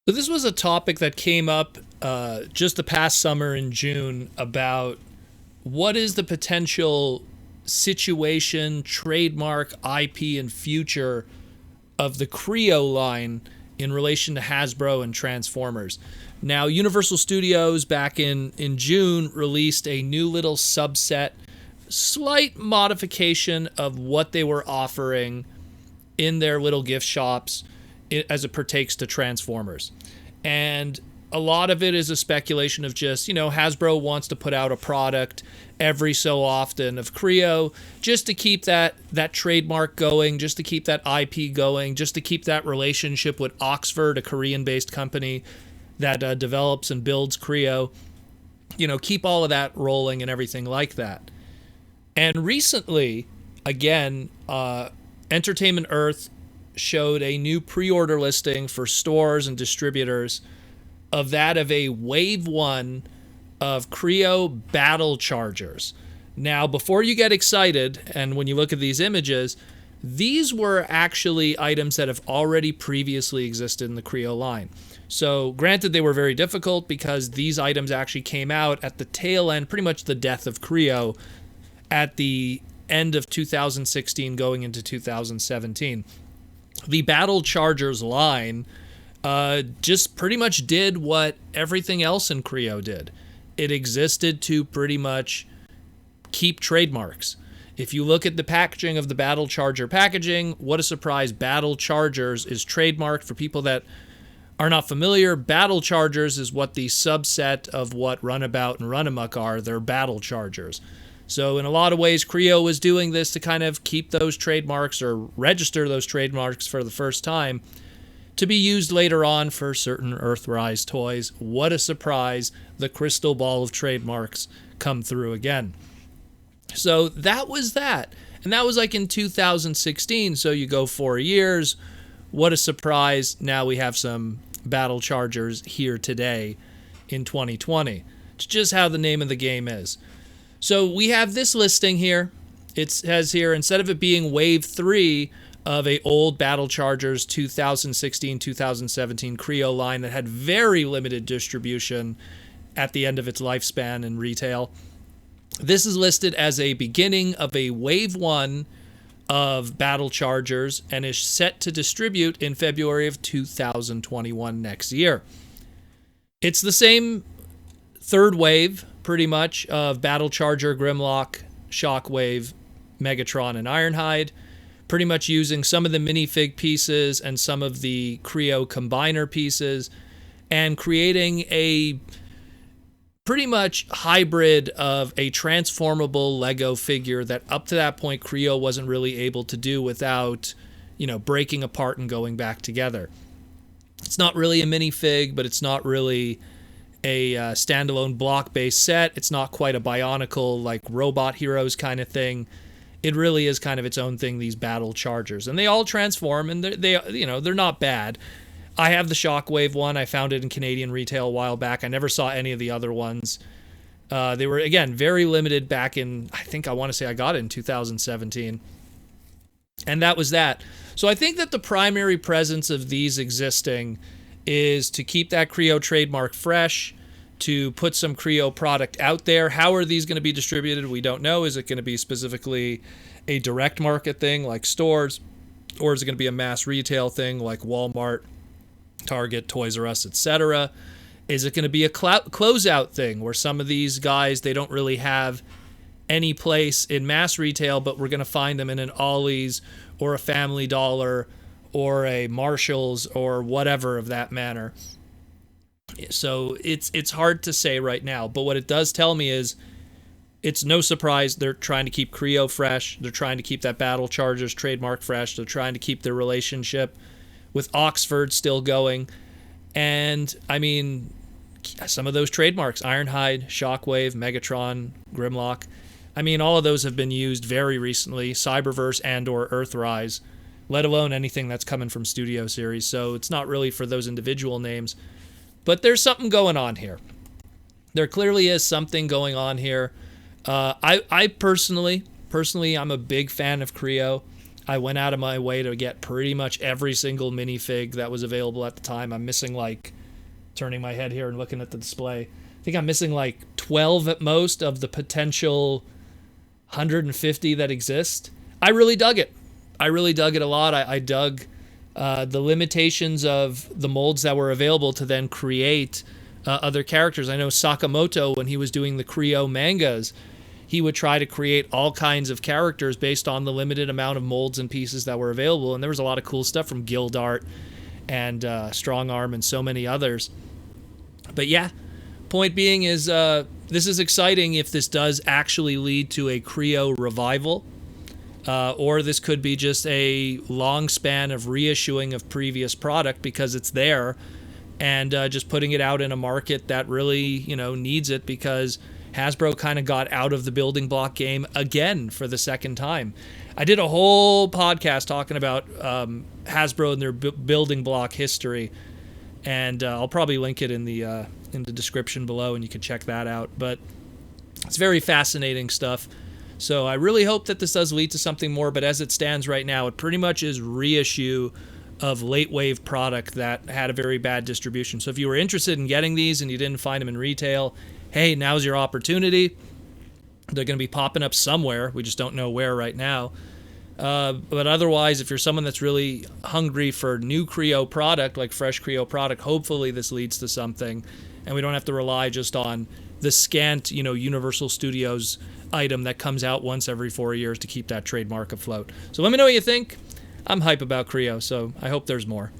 So this was a topic that came up just the past summer in June about what is the potential situation, trademark, IP, and future of the Cre-O line in relation to Hasbro and Transformers. Now, Universal Studios back in June released a new little subset, slight modification of what they were offering in their little gift shops as it partakes to Transformers. And a lot of it is a speculation of just, Hasbro wants to put out a product every so often of Cre-O just to keep that trademark going, just to keep that IP going, just to keep that relationship with Oxford, a Korean-based company that develops and builds Cre-O, keep all of that rolling and everything like that. And recently, again, Entertainment Earth showed a new pre-order listing for stores and distributors of a Wave 1 of Cre-O Battle Chargers. Now, before you get excited, and when you look at these images, these were actually items that have already previously existed in the Cre-O line. So, granted, they were very difficult because these items actually came out at the tail end, pretty much the death of Cre-O, at the end of 2016 going into 2017. The Battle Chargers line just pretty much did what everything else in Cre-O did. It existed to pretty much keep trademarks. If you look at the packaging of the Battle Charger packaging, what a surprise, Battle Chargers is trademarked. For people that are not familiar, Battle Chargers is what the subset of what Runabout and Runamuck are. They're Battle Chargers. So in a lot of ways, Cre-O was doing this to kind of keep those trademarks or register those trademarks for the first time to be used later on for certain Earthrise toys. What a surprise. The crystal ball of trademarks come through again. So that was that. And that was like in 2016. So you go 4 years. What a surprise. Now we have some Battle Chargers here today in 2020. It's just how the name of the game is. So we have this listing here. It says here, instead of it being Wave 3 of a old Battle Chargers 2016-2017 Cre-O line that had very limited distribution at the end of its lifespan in retail, this is listed as a beginning of a Wave 1 of Battle Chargers and is set to distribute in February of 2021 next year. It's the same third wave, pretty much, of Battle Charger, Grimlock, Shockwave, Megatron, and Ironhide, pretty much using some of the minifig pieces and some of the Cre-O combiner pieces and creating a pretty much hybrid of a transformable Lego figure that up to that point Cre-O wasn't really able to do without, breaking apart and going back together. It's not really a minifig, but it's not really a standalone block-based set. It's not quite a Bionicle, like Robot Heroes kind of thing. It really is kind of its own thing, these Battle Chargers. And they all transform, and they're not bad. I have the Shockwave one. I found it in Canadian retail a while back. I never saw any of the other ones. They were, again, very limited back in, I want to say I got it in 2017. And that was that. So I think that the primary presence of these existing is to keep that Cre-O trademark fresh, to put some Cre-O product out there. How are these going to be distributed? We don't know. Is it going to be specifically a direct market thing like stores, or is it going to be a mass retail thing like Walmart, Target, Toys R Us, etc.? Is it going to be a closeout thing where some of these guys, they don't really have any place in mass retail, but we're going to find them in an Ollie's or a Family Dollar or a Marshall's or whatever of that manner? So it's hard to say right now, but what it does tell me is it's no surprise they're trying to keep Cre-O fresh. They're trying to keep that Battle Chargers trademark fresh. They're trying to keep their relationship with Oxford still going. And, I mean, some of those trademarks, Ironhide, Shockwave, Megatron, Grimlock, I mean, all of those have been used very recently, Cyberverse and or Earthrise, let alone anything that's coming from Studio Series. So it's not really for those individual names. But there's something going on here. There clearly is something going on here. I personally, I'm a big fan of Cre-O. I went out of my way to get pretty much every single minifig that was available at the time. I'm missing like, turning my head here and looking at the display, I think I'm missing like 12 at most of the potential 150 that exist. I really dug it. I really dug it a lot. I dug the limitations of the molds that were available to then create other characters. I know Sakamoto, when he was doing the Cre-O mangas, he would try to create all kinds of characters based on the limited amount of molds and pieces that were available. And there was a lot of cool stuff from Guild Art and Strong Arm and so many others. But yeah, point being is this is exciting if this does actually lead to a Cre-O revival. Or this could be just a long span of reissuing of previous product because it's there, and just putting it out in a market that really, needs it, because Hasbro kind of got out of the building block game again for the second time. I did a whole podcast talking about Hasbro and their building block history, and I'll probably link it in the description below, and you can check that out. But it's very fascinating stuff. So I really hope that this does lead to something more, but as it stands right now, it pretty much is reissue of late wave product that had a very bad distribution. So if you were interested in getting these and you didn't find them in retail, hey, now's your opportunity. They're going to be popping up somewhere. We just don't know where right now. But otherwise, if you're someone that's really hungry for new Cre-O product, like fresh Cre-O product, hopefully this leads to something, and we don't have to rely just on the scant, Universal Studios item that comes out once every 4 years to keep that trademark afloat. So let me know what you think. I'm hype about Cre-O, so I hope there's more.